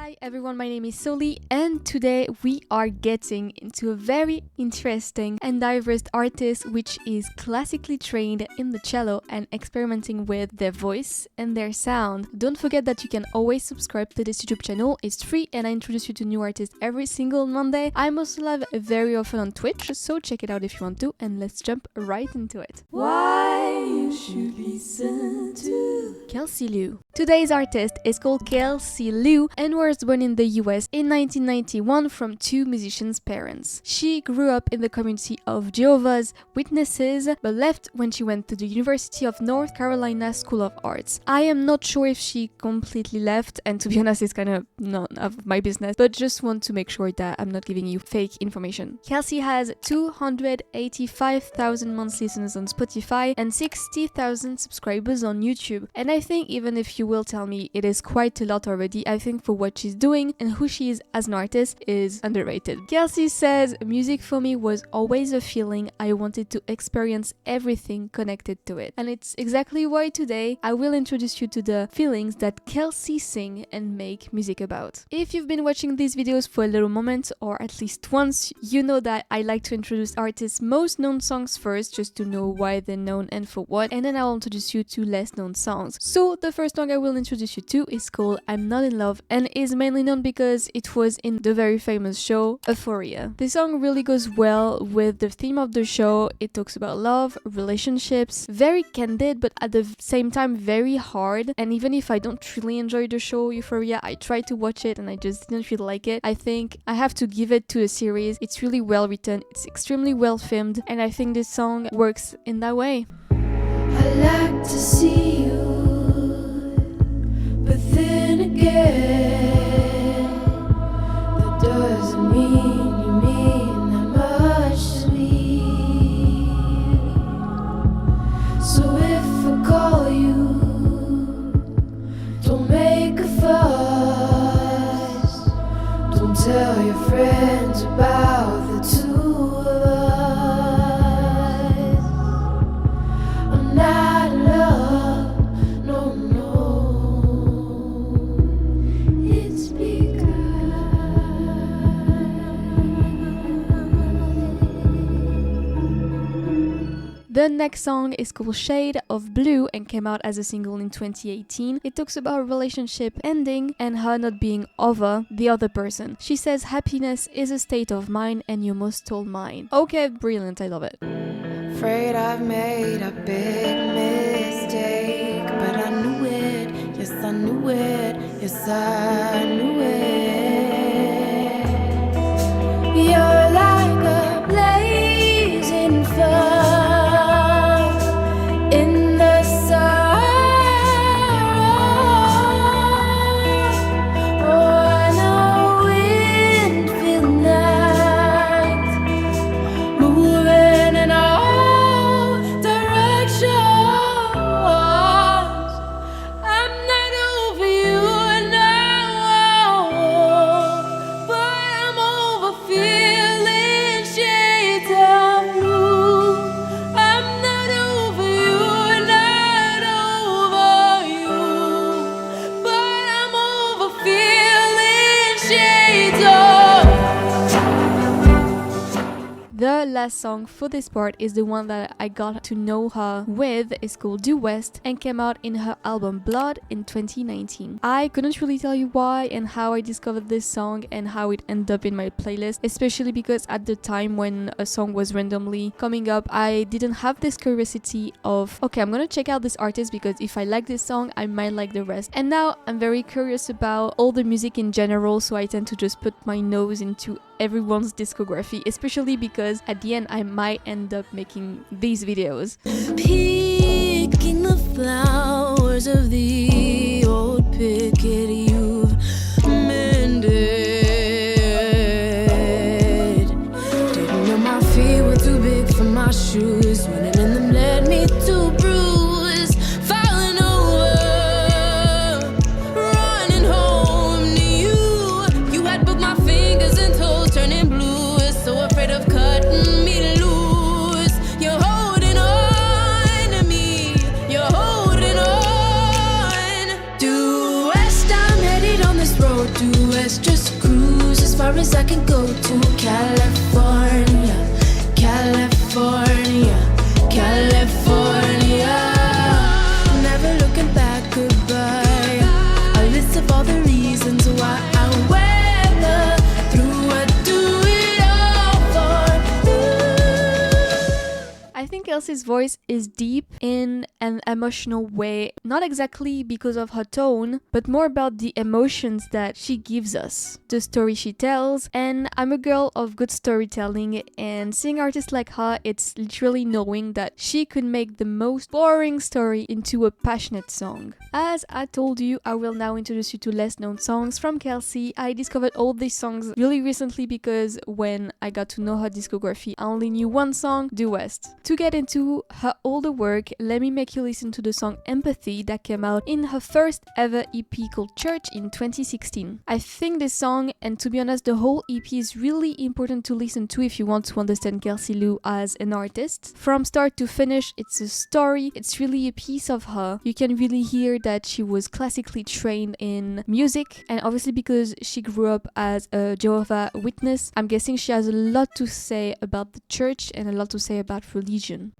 Hi everyone, my name is Soli and today we are getting into a very interesting and diverse artist which is classically trained in the cello and experimenting with their voice and their sound. Don't forget that you can always subscribe to this YouTube channel, it's free and I introduce you to new artists every single Monday. I'm also live very often on Twitch, so check it out if you want to and let's jump right into it. Why you should listen to Kelsey Liu. Today's artist is called Kelsey Liu and was born in the US in 1991 from two musicians' parents. She grew up in the community of Jehovah's Witnesses but left when she went to the University of North Carolina School of Arts. I am not sure if she completely left, and to be honest it's kind of none of my business, but just want to make sure that I'm not giving you fake information. Kelsey has 285,000 monthly listeners on Spotify and 60,000 subscribers on YouTube, and I think even if you will tell me it is quite a lot already, I think for what she's doing and who she is as an artist is underrated. Kelsey says, music for me was always a feeling. I wanted to experience everything connected to it. And it's exactly why today I will introduce you to the feelings that Kelsey sing and make music about. If you've been watching these videos for a little moment or at least once, you know that I like to introduce artists' most known songs first just to know why they're known and for what, and then I'll introduce you to less known songs. So the first song I will introduce you to is called I'm Not in Love and is mainly known because it was in the very famous show Euphoria. The song really goes well with the theme of the show. It talks about love, relationships, very candid but at the same time very hard, and even if I don't really enjoy the show Euphoria, I tried to watch it and I just didn't really like it. I think I have to give it to a series. It's really well written, it's extremely well filmed, and I think this song works in that way. I like to see you, but then again, that doesn't mean you mean that much to me. So if I call you, don't make a fuss. Don't tell your friends about the two of us. I'm not in love, no, no. It's The next song is called Shade of Blue and came out as a single in 2018. It talks about a relationship ending and her not being over the other person. She says happiness is a state of mind and you must all mine. Okay, brilliant, I love it. afraid I've made a big mistake, but I knew it, yes I knew it, yes I knew it. You're like a blazing fire in the sun, on a wind-filled night, moving in all directions. I'm not over you now, but I'm over feeling shades of blue. I'm not over you, not over you, but I'm over feeling shades of. The last song for this part is the one that I got to know her with. It's called Due West and came out in her album Blood in 2019. I couldn't really tell you why and how I discovered this song and how it ended up in my playlist, especially because at the time when a song was randomly coming up, I didn't have this curiosity of, okay, I'm gonna check out this artist because if I like this song, I might like the rest. And now I'm very curious about all the music in general, so I tend to just put my nose into everyone's discography, especially because at the end I might end up making these videos. Picking the flowers of the old picket you've mended. Didn't know my feet were too big for my shoes. Running in them led me to bruise. Falling over, running home to you. You had both my fingers and toes turning blue. So afraid of cutting me loose. You're holding on to me. You're holding on West, just cruise as far as I can go to California, California, California. Never looking back, goodbye. A list of all the reasons why I weather through. I do it all for you. I think Kelsey's voice is deep in an emotional way, not exactly because of her tone, but more about the emotions that she gives us, the story she tells, and I'm a girl of good storytelling, and seeing artists like her, it's literally knowing that she could make the most boring story into a passionate song. As I told you, I will now introduce you to less known songs from Kelsey. I discovered all these songs really recently because when I got to know her discography, I only knew one song, Due West. To get into her older work, let me make you listen to the song Empathy that came out in her first ever EP called Church in 2016. I think this song, and to be honest, the whole EP is really important to listen to if you want to understand Kelsey Lu as an artist. From start to finish, it's a story, it's really a piece of her. You can really hear that she was classically trained in music, and obviously because she grew up as a Jehovah's Witness, I'm guessing she has a lot to say about the church and a lot to say about religion.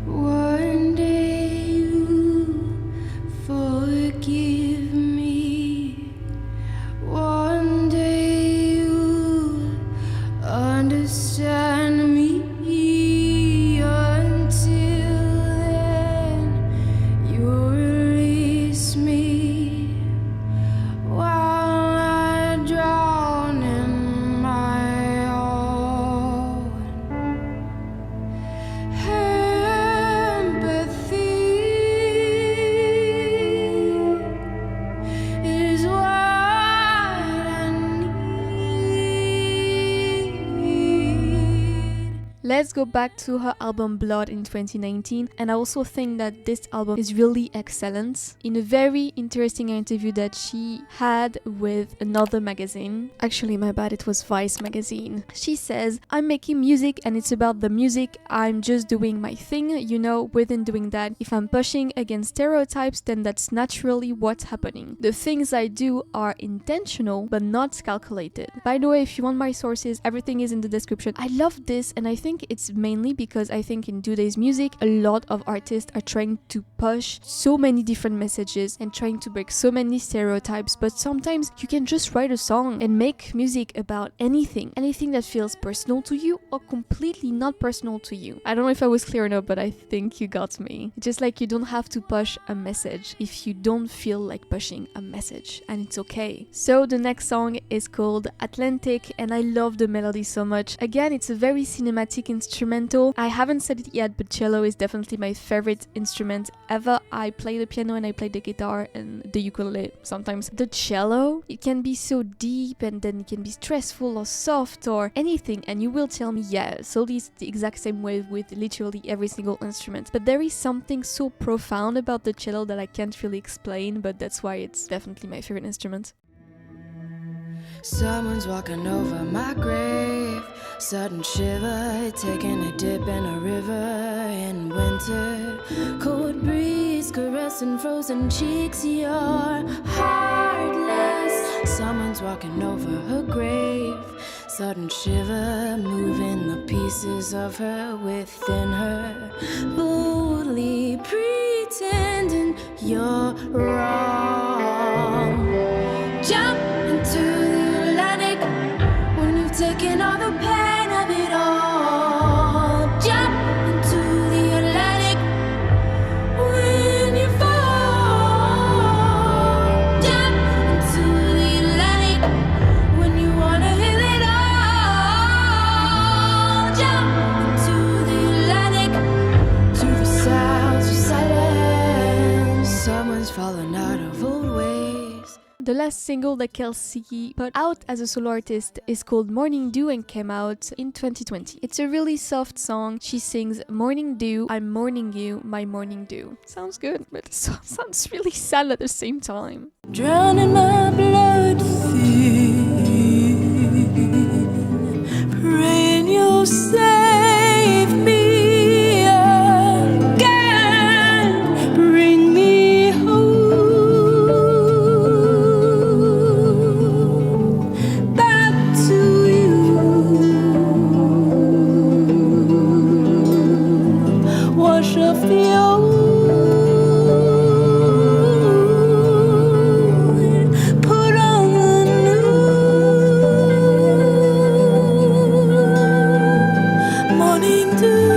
One day you forgive me. One day you understand me. Until then, you release me while I drown in my own is what I need. Let's go back to her album Blood in 2019, and I also think that this album is really excellent. In a very interesting interview that she had with another magazine, actually my bad, it was Vice magazine, she says, I'm making music and it's about the music, I'm just doing my thing, you know, within doing that, if I'm pushing against stereotypes, then that's naturally what's happening. The things I do are intentional but not calculated. By the way, if you want my sources, everything is in the description. I love this, and I think it's mainly because I think in today's music, a lot of artists are trying to push so many different messages and trying to break so many stereotypes, but sometimes you can just write a song and make music about anything that feels personal to you or completely not personal to you. I don't know if I was clear enough, but I think you got me. It's just like you don't have to push a message if you don't feel like pushing a message, and it's okay. So the next song is called Atlantic, and I love the melody so much. Again, it's a very cinematic instrumental. I haven't said it yet, but cello is definitely my favorite instrument ever. I play the piano and I play the guitar and the ukulele sometimes. The cello, it can be so deep and then it can be stressful or soft or anything, and you will tell me, yeah, so it's the exact same way with literally every single instrument. But there is something so profound about the cello that I can't really explain, but that's why it's definitely my favorite instrument. Someone's walking over my grave. Sudden shiver, taking a dip in a river in winter. Cold breeze caressing frozen cheeks. You're heartless. Someone's walking over her grave. Sudden shiver, moving the pieces of her within her. Boldly pretending you're wrong. Jump into the Atlantic when you've taken all the pain of it all. Jump into the Atlantic when you fall. Jump into the Atlantic when you wanna heal it all. Jump into the Atlantic to the sounds of silence. Someone The last single that Kelsey put out as a solo artist is called Morning Dew and came out in 2020. It's a really soft song. She sings Morning Dew, I'm mourning you, my morning dew. Sounds good, but it sounds really sad at the same time. Drowning my blood thin, praying you'll save me again, bring me home, back to you. Wash off the old, put on the new. Morning dew.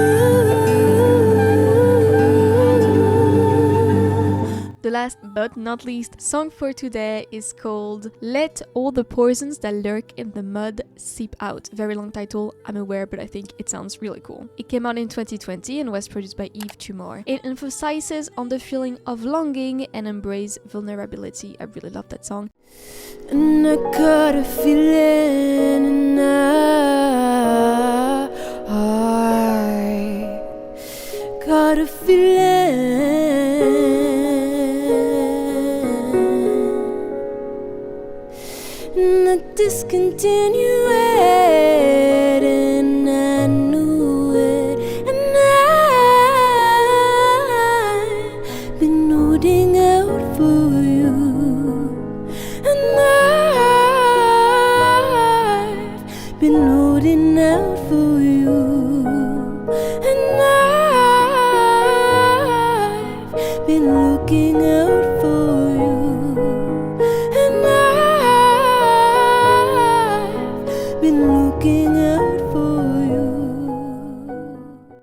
The last but not least song for today is called Let All the Poisons That Lurk in the Mud Seep Out. Very long title, I'm aware, but I think it sounds really cool. It came out in 2020 and was produced by Yves Tumor. It emphasizes on the feeling of longing and embrace vulnerability. I really love that song. And I got a feeling, and I got a feeling, and I discontinued, and I knew it, and I've been holding out for you. And I've been holding out for you. And I've been looking out for you. And I've been looking out for you.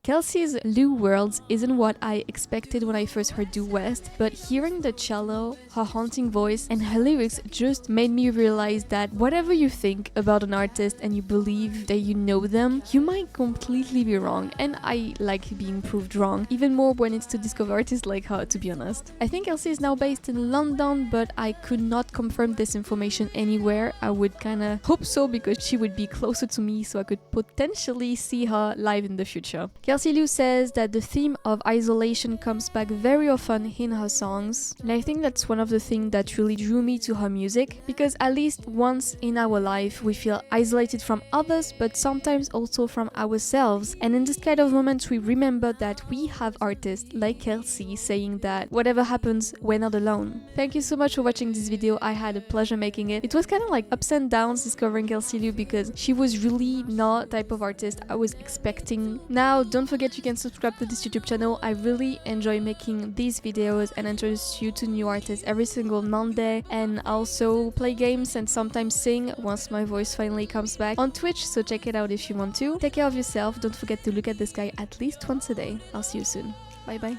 Kelsey's Lou Worlds isn't what I expected when I first heard Due West, but hearing the cello, her haunting voice, and her lyrics just made me realize that whatever you think about an artist and you believe that you know them, you might completely be wrong, and I like being proved wrong, even more when it's to discover artists like her, to be honest. I think Kelsey is now based in London, but I could not confirm this information anywhere. I would kinda hope so because she would be closer to me, so I could potentially see her live in the future. Kelsey Lou says that the theme of isolation comes back very often in her songs, and I think that's one of the things that really drew me to her music, because at least once in our life we feel isolated from others, but sometimes also from ourselves, and in this kind of moments we remember that we have artists like Kelsey saying that whatever happens, we're not alone. Thank you so much for watching this video. I had a pleasure making it. It was kind of like ups and downs discovering Kelsey Lou because she was really not the type of artist I was expecting. Now don't forget you can subscribe to this YouTube channel. I really enjoy making these videos and introduce you to new artists every single Monday, and also play games and sometimes sing once my voice finally comes back on Twitch, so check it out if you want to. Take care of yourself. Don't forget to look at the sky at least once a day. I'll see you soon. Bye bye.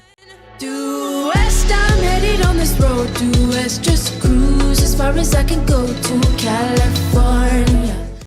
Due West, I'm headed on this road. Due West, just cruise as far as I can go to California.